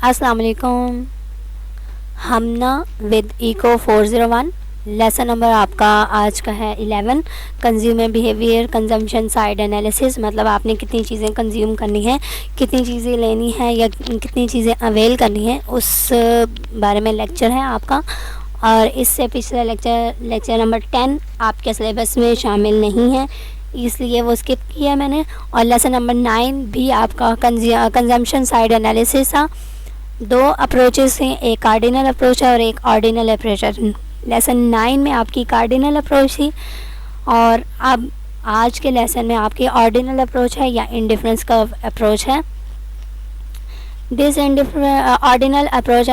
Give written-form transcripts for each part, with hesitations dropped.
अस्सलाम वालेकुम। हम ना विद इको 401 लेसन नंबर आपका आज का है 11, consumer behaviour consumption side analysis. मतलब आपने कितनी चीज़ें कंज्यूम करनी है, कितनी चीज़ें लेनी है या कितनी चीज़ें अवेल करनी है, उस बारे में लेक्चर है आपका। और इससे पिछला लेक्चर नंबर 10 आपके सिलेबस में शामिल नहीं है, इसलिए वो स्किप किया मैंने। और लेसन नंबर 9 भी आपका कंजम्पशन साइड एनालिसिस था। 2 अप्रोचेस हैं, एक कार्डिनल अप्रोच है और एक ऑर्डिनल अप्रोच है। लेसन 9 में आपकी कार्डिनल अप्रोच थी और अब आज के लेसन में आपकी ऑर्डिनल अप्रोच है या इंडिफरेंस कर्व अप्रोच है। This ordinal approach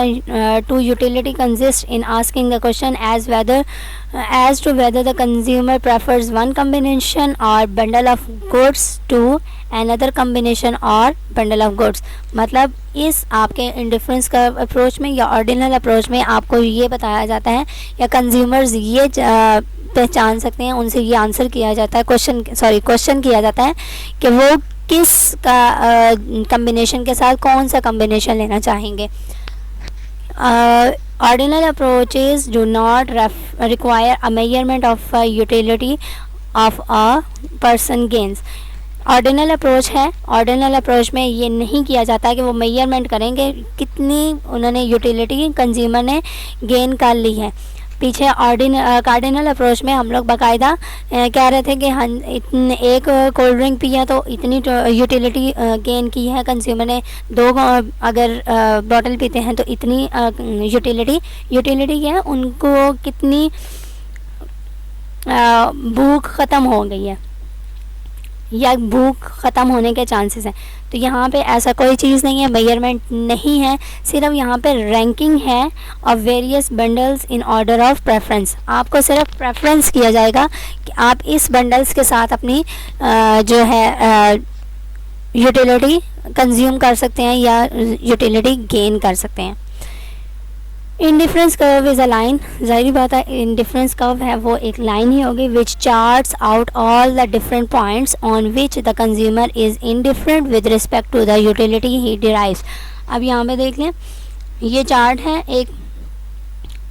to utility consists in asking the question as to whether the consumer prefers one combination or bundle of goods to another combination or bundle of goods। मतलब इस आपके indifference का approach में या ordinal approach में आपको ये बताया जाता है या कंज्यूमर्स ये पहचान सकते हैं, उनसे ये आंसर किया जाता है, क्वेश्चन किया जाता है कि वो किस का कम्बिनेशन के साथ कौन सा कम्बिनेशन लेना चाहेंगे। Ordinal approaches do not require a measurement of utility of a person gains. Ordinal approach है, ऑर्डिनल अप्रोच में ये नहीं किया जाता कि वो मेजरमेंट करेंगे कितनी उन्होंने यूटिलिटी कंज्यूमर ने गेन कर ली है। पीछे कार्डिनल अप्रोच में हम लोग बाकायदा कह रहे थे कि हम एक कोल्ड ड्रिंक पिया तो इतनी यूटिलिटी गेन की है कंज्यूमर ने, 2 अगर बॉटल पीते हैं तो इतनी यूटिलिटी क्या है, उनको कितनी भूख ख़त्म हो गई है या भूख ख़त्म होने के चांसेस हैं। तो यहाँ पे ऐसा कोई चीज़ नहीं है, मेजरमेंट नहीं है, सिर्फ यहाँ पे रैंकिंग है और various bundles in order of preference. आपको सिर्फ प्रेफरेंस किया जाएगा कि आप इस बंडल्स के साथ अपनी जो है यूटिलिटी कंज्यूम कर सकते हैं या यूटिलिटी गेन कर सकते हैं। Indifference curve is a line, ज़ाहिर बात है इंडिफरेंस कर्व है वो एक लाइन ही होगी which charts out all the different points on which the consumer is indifferent with respect to the utility he derives. अब यहाँ पे देख लें, ये चार्ट है एक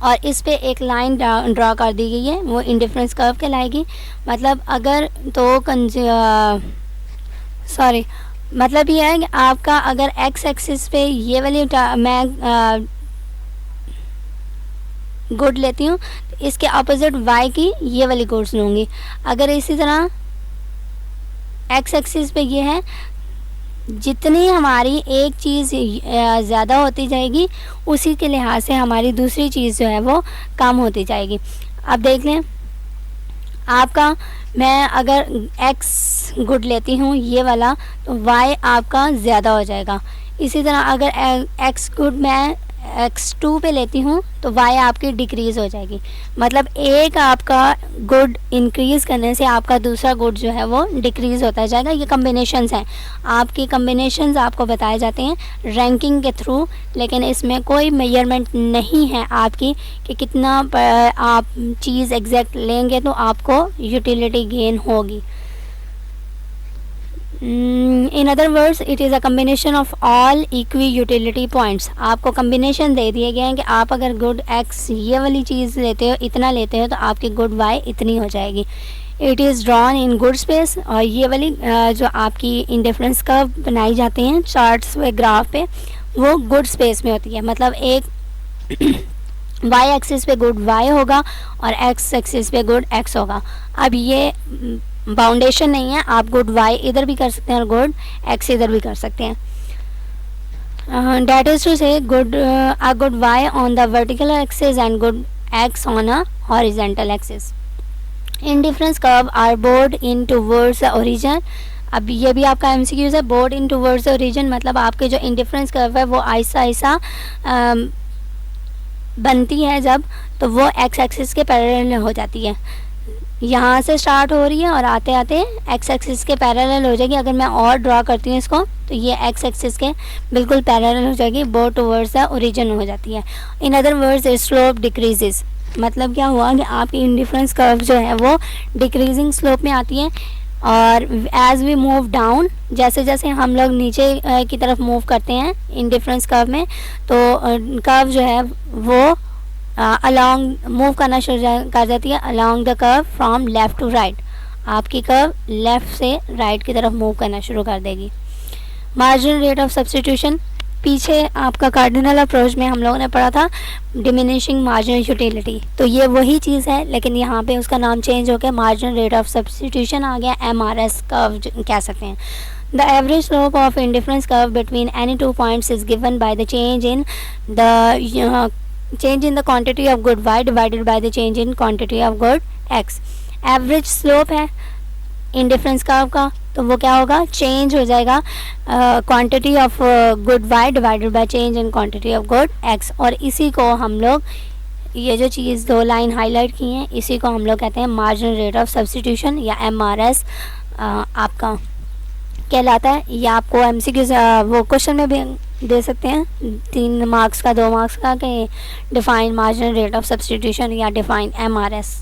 और इस पे एक लाइन ड्रा कर दी गई है, वो इंडिफरेंस कर्व कहलाएगी। मतलब अगर तो मतलब ये है कि आपका अगर एक्स एक्सिस पे ये वाली मैं गुड लेती हूँ तो इसके अपोजिट वाई की ये वाली गुड्स लूँगी। अगर इसी तरह एक्स एक्सिस पे ये है, जितनी हमारी एक चीज़ ज़्यादा होती जाएगी उसी के लिहाज से हमारी दूसरी चीज़ जो है वो कम होती जाएगी। अब देख लें, आपका मैं अगर एक्स गुड लेती हूँ ये वाला तो वाई आपका ज़्यादा हो जाएगा। इसी तरह अगर एक्स गुड मैं x2 पे लेती हूँ तो y आपकी डिक्रीज़ हो जाएगी। मतलब एक आपका गुड इंक्रीज़ करने से आपका दूसरा गुड जो है वो डिक्रीज़ होता जाएगा। ये कम्बिनेशंस हैं, आपकी कम्बिनेशंस आपको बताए जाते हैं रैंकिंग के थ्रू, लेकिन इसमें कोई मेजरमेंट नहीं है आपकी कि कितना आप चीज़ एग्जैक्ट लेंगे तो आपको यूटिलिटी गेन होगी। In other words it is a combination of all equi utility points. आपको कम्बिनेशन दे दिए गए हैं कि आप अगर गुड एक्स ये वाली चीज़ लेते हो, इतना लेते हो तो आपकी गुड वाई इतनी हो जाएगी। It is drawn in good space. और ये वाली जो आपकी इंडिफरेंस कर्व बनाई जाती हैं चार्ट्स व ग्राफ पे, वो गुड स्पेस में होती है। मतलब एक वाई एक्सिस पे गुड वाई होगा और एक्स एक्सिस पे गुड एक्स होगा। अब ये बाउंडेशन नहीं है, आप गुड वाई इधर भी कर सकते हैं और गुड एक्स इधर भी कर सकते हैं। That is to say good y on the vertical axis and good x on a horizontal axis. Indifference curve are bowed in towards the origin. अब ये भी आपका एमसीक्यूज़ है, bowed in towards the origin मतलब आपके जो indifference curve है वो ऐसा ऐसा बनती है जब, तो वो एक्स एक्सिस के पैरेलल हो जाती है। यहाँ से स्टार्ट हो रही है और आते आते एक्स एक्सिस के पैरेलल हो जाएगी। अगर मैं और ड्रॉ करती हूँ इसको तो ये एक्स एक्सिस के बिल्कुल पैरेलल हो जाएगी, बोर्ड टुवर्ड्स द ओरिजिन हो जाती है। In other words it slope decreases. मतलब क्या हुआ कि आपकी इंडिफरेंस कर्व जो है वो डिक्रीजिंग स्लोप में आती है, और एज वी मूव डाउन, जैसे जैसे हम लोग नीचे की तरफ मूव करते हैं इंडिफरेंस कर्व में, तो कर्व जो है वो अलोंग मूव करना शुरू कर देती है, along the curve from left to right. आपकी कर्व लेफ़्ट से राइट की तरफ मूव करना शुरू कर देगी। मार्जिनल रेट ऑफ सब्स्टिट्यूशन, पीछे आपका कार्डिनल अप्रोच में हम लोगों ने पढ़ा था डिमिनिशिंग मार्जिनल यूटिलिटी, तो ये वही चीज़ है, लेकिन यहाँ पे उसका नाम चेंज हो गया, मार्जिनल रेट ऑफ सब्स्टिट्यूशन आ गया, MRS कर्व कह सकते हैं। The average slope of indifference curve between any two points is given by the change in the quantity of good y divided by the change in quantity of good x। Average slope है indifference curve का, तो वो क्या होगा, change हो जाएगा quantity of good y divided by change in quantity of good x. और इसी को हम लोग, ये जो चीज़ दो लाइन हाईलाइट की हैं, इसी को हम लोग कहते हैं मार्जिनल रेट ऑफ सब्स्टिट्यूशन या MRS आपका कहलाता है। ये आपको MCQ वो क्वेश्चन में भी दे सकते हैं, 3 मार्क्स का 2 मार्क्स का, कि define marginal rate of substitution या डिफाइन MRS।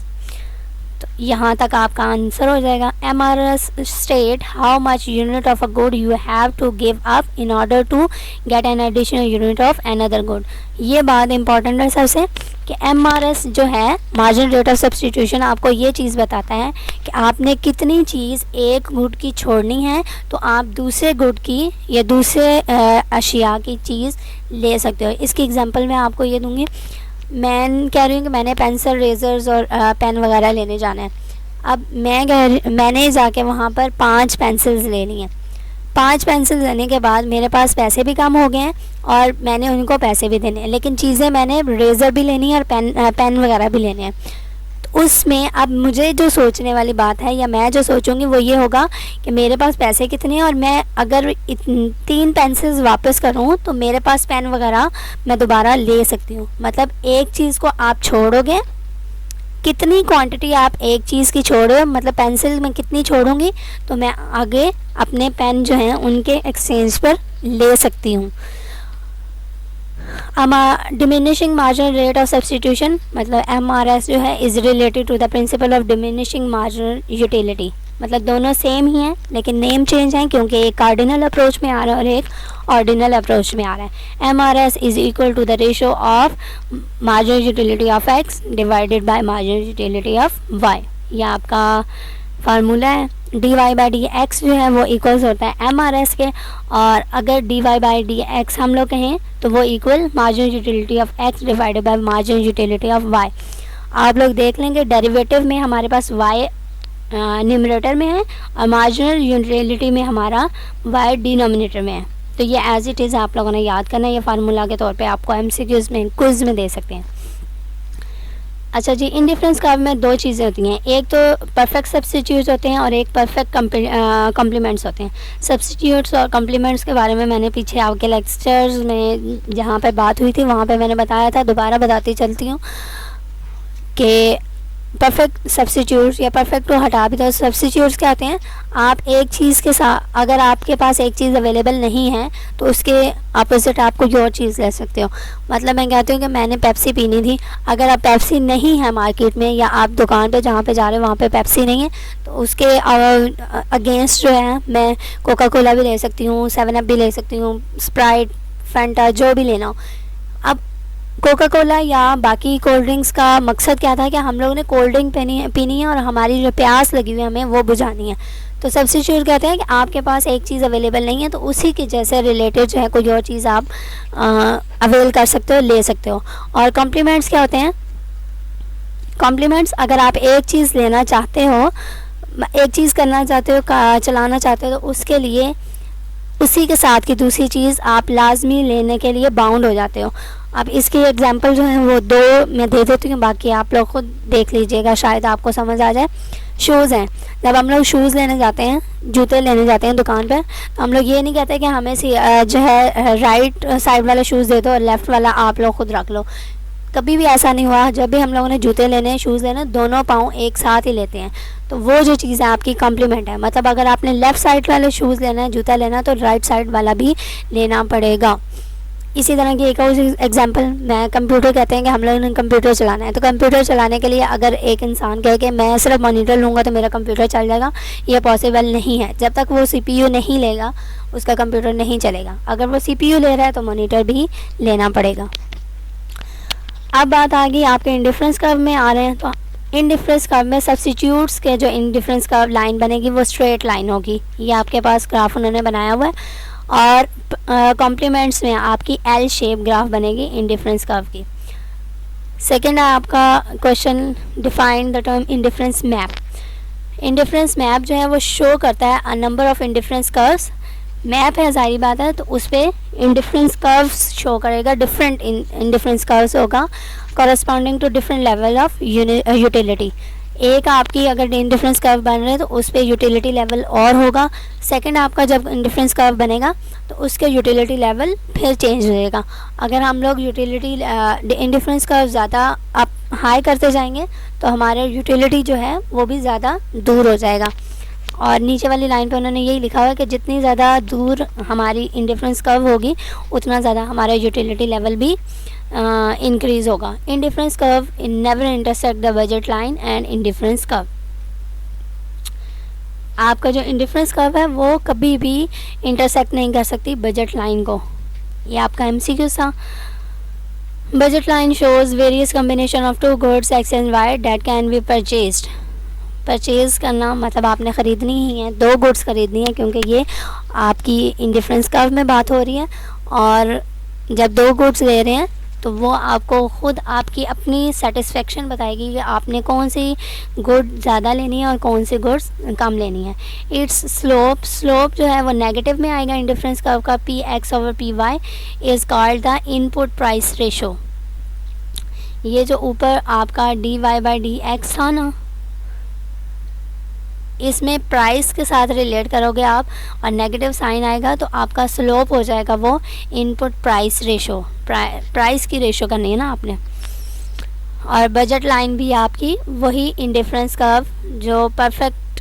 तो यहाँ तक आपका आंसर हो जाएगा। MRS state how much unit of a good you have to give up in order to get an additional unit of another good. ये बात important है सबसे, कि MRS जो है मार्जिनल रेट ऑफ सब्स्टिट्यूशन आपको ये चीज़ बताता है कि आपने कितनी चीज़ एक गुड की छोड़नी है, तो आप दूसरे गुड की या दूसरे अशिया की चीज़ ले सकते हो। इसकी एग्जांपल मैं आपको ये दूंगी, मैं कह रही हूँ कि मैंने पेंसिल, रेजर्स और पेन वगैरह लेने जाना है। अब मैंने जाके वहाँ पर 5 पेंसिल्स लेनी है। 5 पेंसिल लेने के बाद मेरे पास पैसे भी कम हो गए हैं और मैंने उनको पैसे भी देने हैं, लेकिन चीज़ें मैंने रेज़र भी लेनी है और पेन वगैरह भी लेने हैं। तो उसमें अब मुझे जो सोचने वाली बात है, या मैं जो सोचूंगी वो ये होगा कि मेरे पास पैसे कितने हैं, और मैं अगर 3 पेंसिल्स वापस करूँ तो मेरे पास पेन वगैरह मैं दोबारा ले सकती हूँ। मतलब एक चीज़ को आप छोड़ोगे, कितनी क्वांटिटी आप एक चीज़ की छोड़ो, मतलब पेंसिल में कितनी छोड़ूंगी, तो मैं आगे अपने पेन जो हैं उनके एक्सचेंज पर ले सकती हूँ। Diminishing marginal rate of substitution, मतलब MRS जो है is related to the principle of diminishing marginal utility. मतलब दोनों सेम ही हैं, लेकिन नेम चेंज हैं, क्योंकि एक कार्डिनल अप्रोच में आ रहा है और एक ऑर्डिनल अप्रोच में आ रहा है। MRS is equal to the ratio of marginal utility of x divided by marginal utility of y। यह आपका फार्मूला है। dy/dx जो है वो इक्वल्स होता है MRS के, और अगर dy/dx हम लोग कहें तो वो equal marginal utility of x divided by marginal utility of y। आप लोग देख लेंगे डेरिवेटिव में हमारे पास y न्यूमरेटर में है और मार्जिनल यूटिलिटी में हमारा y डिनोमिनेटर में है। तो ये एज इट इज़ आप लोगों ने याद करना है, ये फार्मूला के तौर पे आपको MCQs में क्विज में दे सकते हैं। अच्छा जी, इंडिफरेंस कर्व में 2 चीज़ें होती हैं, एक तो परफेक्ट सब्स्टिट्यूट्स होते हैं और एक परफेक्ट कॉम्प्लीमेंट्स होते हैं। सब्स्टिट्यूट्स और कॉम्प्लीमेंट्स के बारे में मैंने पीछे आपके लेक्चर्स में जहाँ पे बात हुई थी वहाँ पे मैंने बताया था, दोबारा बताती चलती हूँ कि परफेक्ट सब्स्टिट्यूट्स या परफेक्ट को हटा भी दो। सब्स्टिट्यूट्स क्या होते हैं, आप एक चीज़ के साथ, अगर आपके पास एक चीज़ अवेलेबल नहीं है तो उसके अपोजिट आप कोई और चीज़ ले सकते हो। मतलब मैं कहती हूँ कि मैंने पेप्सी पीनी थी, अगर आप पेप्सी नहीं है मार्केट में या आप दुकान पे जहाँ पे जा रहे हो वहाँ पे पेप्सी नहीं है, तो उसके अगेंस्ट जो है मैं कोका कोला भी ले सकती हूँ, 7 अप भी ले सकती हूँ, स्प्राइट, फैंटा, जो भी लेना हो। अब कोका कोला या बाकी कोल्ड ड्रिंक्स का मकसद क्या था कि हम लोगों ने कोल्ड ड्रिंक पीनी है और हमारी जो प्यास लगी हुई है हमें वो बुझानी है। तो सब्स्टिट्यूट कहते हैं कि आपके पास एक चीज़ अवेलेबल नहीं है तो उसी के जैसे रिलेटेड जो है कोई और चीज़ आप अवेल कर सकते हो, ले सकते हो। और कॉम्प्लीमेंट्स क्या होते हैं, कॉम्प्लीमेंट्स अगर आप एक चीज़ लेना चाहते हो, एक चीज़ करना चाहते हो, चलाना चाहते हो, तो उसके लिए उसी के साथ की दूसरी चीज़ आप लाजमी लेने के लिए बाउंड हो जाते हो। अब इसके एग्जांपल जो हैं वो 2 मैं दे देती हूँ, बाकी आप लोग खुद देख लीजिएगा, शायद आपको समझ आ जाए। शूज़ हैं, जब हम लोग शूज़ लेने जाते हैं, जूते लेने जाते हैं दुकान पर, तो हम लोग ये नहीं कहते कि हमें जो है राइट साइड वाला शूज़ दे दो और लेफ़्ट वाला आप लोग खुद रख लो। कभी भी ऐसा नहीं हुआ। जब भी हम लोगों ने जूते लेने हैं, शूज़ लेने, दोनों पाँव एक साथ ही लेते हैं। तो वो जो चीज़ है आपकी कॉम्प्लीमेंट है। मतलब अगर आपने लेफ़्ट साइड वाले शूज़ लेना है, जूता लेना है, तो राइट साइड वाला भी लेना पड़ेगा। इसी तरह की एक और एग्जांपल, मैं कंप्यूटर कहते हैं कि हम लोगों ने कंप्यूटर चलाना है, तो कंप्यूटर चलाने के लिए अगर एक इंसान कहे कि मैं सिर्फ मॉनिटर लूँगा तो मेरा कंप्यूटर चल जाएगा, ये पॉसिबल नहीं है। जब तक वो सीपीयू नहीं लेगा उसका कंप्यूटर नहीं चलेगा। अगर वो सीपीयू ले रहा है तो मॉनिटर भी लेना पड़ेगा। अब बात आ गई आपके इंडिफरेंस कर्व में आ रहे हैं, तो इंडिफरेंस कर्व में सब्स्टिट्यूट्स के जो इंडिफरेंस कर्व लाइन बनेगी वो स्ट्रेट लाइन होगी। ये आपके पास ग्राफ उन्होंने बनाया हुआ है, और कॉम्प्लीमेंट्स में आपकी एल शेप ग्राफ बनेगी इंडिफरेंस कर्व की। सेकेंड है आपका question, define the term indifference map. Indifference map जो है वो शो करता है a number of indifference curves. Map है, जाहिर बात है, तो उस पर इंडिफरेंस कर्व्स शो करेगा, डिफरेंट इंडिफरेंस कर्व्स होगा corresponding to different level of utility. एक आपकी अगर इंडिफरेंस कर्व बन रहे हैं तो उस पर यूटिलिटी लेवल और होगा। सेकंड आपका जब इंडिफरेंस कर्व बनेगा तो उसके यूटिलिटी लेवल फिर चेंज होएगा। अगर हम लोग यूटिलिटी इंडिफरेंस कर्व ज़्यादा अप हाई करते जाएंगे तो हमारे यूटिलिटी जो है वो भी ज़्यादा दूर हो जाएगा। और नीचे वाली लाइन पे उन्होंने यही लिखा हुआ है कि जितनी ज़्यादा दूर हमारी इंडिफरेंस कर्व होगी उतना ज़्यादा हमारा यूटिलिटी लेवल भी इंक्रीज़ होगा। Indifference curve never intersect the budget line and indifference curve. आपका जो इंडिफरेंस कर्व है वो कभी भी इंटरसेक्ट नहीं कर सकती बजट लाइन को। ये आपका एमसीक्यू था। Budget line shows various combination of two goods x and y that can be purchased. Purchase करना मतलब आपने ख़रीदनी ही है, दो गुड्स ख़रीदनी है, क्योंकि ये आपकी इंडिफरेंस कर्व में बात हो रही है। और जब दो गुड्स ले रहे हैं तो वो आपको ख़ुद आपकी अपनी सेटिस्फेक्शन बताएगी कि आपने कौन सी गुड ज़्यादा लेनी है और कौन सी गुड्स कम लेनी है। इट्स स्लोप जो है वो नेगेटिव में आएगा इंडिफरेंस कर्व का। P x over P Y is called the input price ratio. ये जो ऊपर आपका d y by d x था ना, इसमें प्राइस के साथ रिलेट करोगे आप और नेगेटिव साइन आएगा तो आपका स्लोप हो जाएगा वो इनपुट प्राइस रेशो। प्राइस की रेशो करनी है ना आपने। और बजट लाइन भी आपकी वही इंडिफरेंस कर्व जो परफेक्ट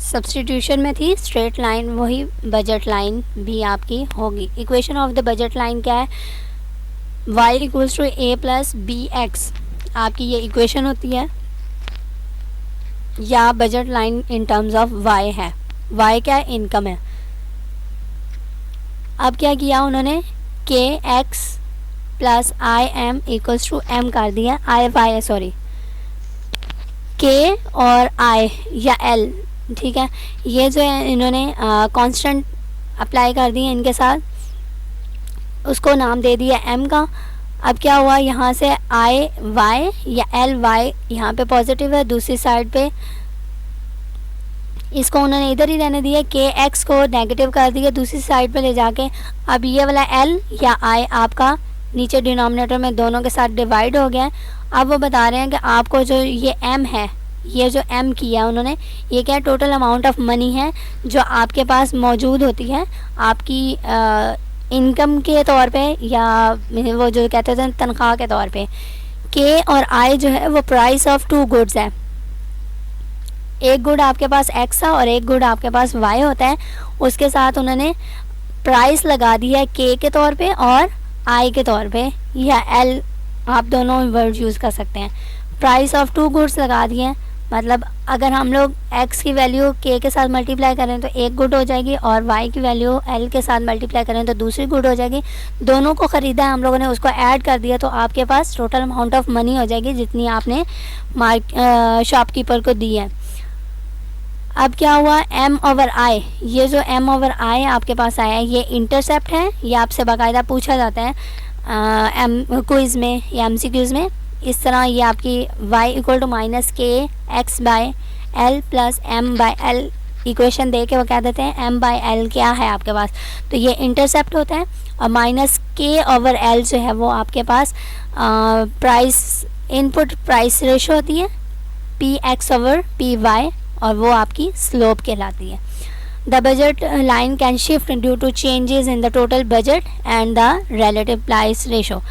सब्स्टिट्यूशन में थी, स्ट्रेट लाइन, वही बजट लाइन भी आपकी होगी। Equation of the budget line क्या है? y equals to A plus B X आपकी ये इक्वेशन होती है, या budget line in terms of y है। y क्या है? इनकम है। अब क्या किया उन्होंने? K X plus I M equals to M कर दिया, आई वाई सॉरी, के और आई या एल, ठीक है, ये जो है इन्होंने कांस्टेंट अप्लाई कर दिए इनके साथ, उसको नाम दे दिया एम का। अब क्या हुआ, यहाँ से आई वाई या एल वाई यहाँ पे पॉजिटिव है, दूसरी साइड पे इसको उन्होंने इधर ही रहने दिया, के एक्स को नेगेटिव कर दिया दूसरी साइड पे ले जाके। अब ये वाला एल या आई आपका नीचे डिनोमिनेटर में दोनों के साथ डिवाइड हो गया है। अब वो बता रहे हैं कि आपको जो ये एम है, ये जो एम किया उन्होंने, ये क्या टोटल अमाउंट ऑफ मनी है जो आपके पास मौजूद होती है आपकी इनकम के तौर पे, या वो जो कहते थे तनख्वाह के तौर पे। के और आई जो है वो प्राइस ऑफ टू गुड्स है। एक गुड आपके पास एक्स है और एक गुड आपके पास वाई होता है, उसके साथ उन्होंने प्राइस लगा दी है के के तौर पे और आई के तौर पे, या एल, आप दोनों वर्ड यूज़ कर सकते हैं। प्राइस ऑफ टू गुड्स लगा दिए, मतलब अगर हम लोग x की वैल्यू के साथ मल्टीप्लाई करें तो एक गुड हो जाएगी, और y की वैल्यू l के साथ मल्टीप्लाई करें तो दूसरी गुड हो जाएगी। दोनों को ख़रीदा है हम लोगों ने, उसको ऐड कर दिया, तो आपके पास टोटल अमाउंट ऑफ मनी हो जाएगी जितनी आपने शॉपकीपर को दी है। अब क्या हुआ, m ओवर i, ये जो m ओवर i आपके पास आया है ये इंटरसेप्ट है, ये आपसे बाकायदा पूछा जाता है क्विज़ में या MCQs में। इस तरह ये आपकी y equal to minus k x by l plus m by l equation दे के वो क्या देते हैं, m बाई एल क्या है आपके पास, तो ये इंटरसेप्ट होता है। और माइनस के ओवर एल जो है वो आपके पास प्राइस इनपुट प्राइस रेशो होती है, P x over P Y, और वो आपकी स्लोप कहलाती है। The budget line can shift due to changes in the total budget and the relative price ratio.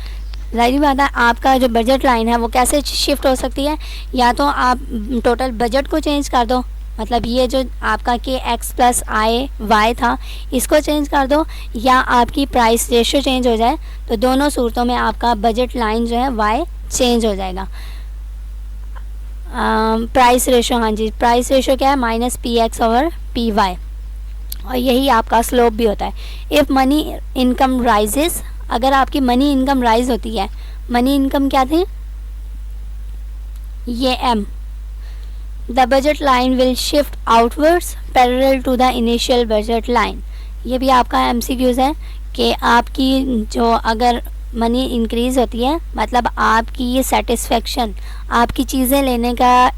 जाहिर बात है आपका जो बजट लाइन है वो कैसे शिफ्ट हो सकती है, या तो आप टोटल बजट को चेंज कर दो, मतलब ये जो आपका के एक्स प्लस आई वाई था इसको चेंज कर दो, या आपकी प्राइस रेशो चेंज हो जाए, तो दोनों सूरतों में आपका बजट लाइन जो है वाई चेंज हो जाएगा। प्राइस रेशो, हाँ जी, प्राइस रेशो क्या है, minus P x over P Y, और यही आपका स्लोप भी होता है। इफ़ मनी इनकम राइजेस, अगर आपकी मनी इनकम राइज होती है, मनी इनकम क्या थी, ये M, the budget line will shift outwards parallel to the initial budget line. ये भी आपका एमसीक्यूज है कि आपकी जो अगर मनी इंक्रीज़ होती है, मतलब आपकी ये सेटिस्फेक्शन, आपकी चीज़ें लेने का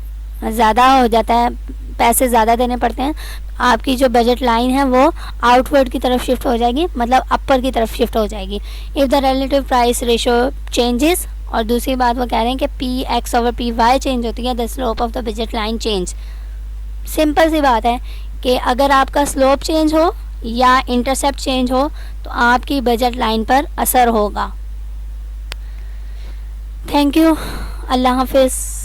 ज़्यादा हो जाता है, पैसे ज़्यादा देने पड़ते हैं, आपकी जो बजट लाइन है वो आउटवर्ड की तरफ शिफ्ट हो जाएगी, मतलब अपर की तरफ शिफ्ट हो जाएगी। If the relative price ratio changes, और दूसरी बात वो कह रहे हैं कि p x over P y change होती है, the slope of the budget line change. Simple सी बात है कि अगर आपका स्लोप चेंज हो या इंटरसेप्ट चेंज हो तो आपकी बजट लाइन पर असर होगा। थैंक यू, अल्लाह हाफिज़।